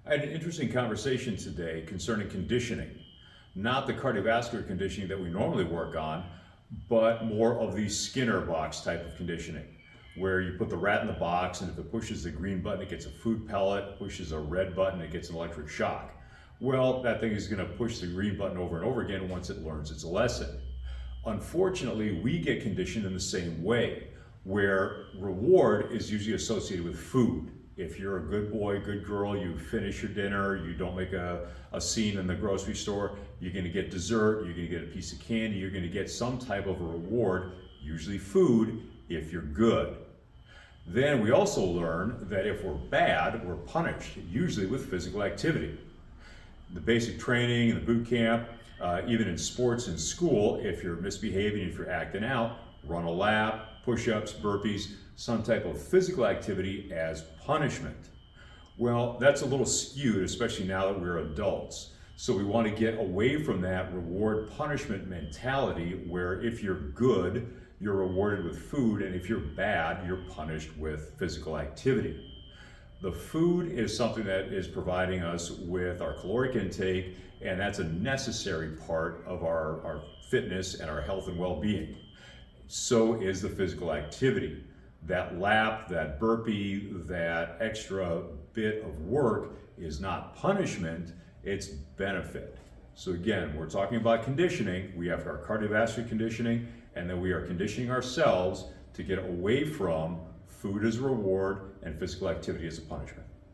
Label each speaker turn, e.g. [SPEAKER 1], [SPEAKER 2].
[SPEAKER 1] I had an interesting conversation today concerning conditioning. Not the cardiovascular conditioning that we normally work on, but more of the Skinner box type of conditioning, where you put the rat in the box and if it pushes the green button, it gets a food pellet, pushes a red button, it gets an electric shock. Well, that thing is going to push the green button over and over again once it learns its lesson. Unfortunately, we get conditioned in the same way, where reward is usually associated with food. If you're a good boy, good girl, you finish your dinner, you don't make a scene in the grocery store, you're going to get dessert, you're going to get a piece of candy, you're going to get some type of a reward, usually food, if you're good. Then we also learn that if we're bad, we're punished, usually with physical activity. The basic training and the boot camp, even in sports and school, if you're misbehaving, if you're acting out, run a lap, push-ups, burpees, some type of physical activity as punishment. Well, that's a little skewed, especially now that we're adults. So we want to get away from that reward punishment mentality where if you're good, you're rewarded with food, and if you're bad, you're punished with physical activity. The food is something that is providing us with our caloric intake, and that's a necessary part of our fitness and our health and well-being. So is the physical activity. That lap, that burpee, that extra bit of work is not punishment, it's benefit. So again, we're talking about conditioning. We have our cardiovascular conditioning, and then we are conditioning ourselves to get away from food as a reward and physical activity as a punishment.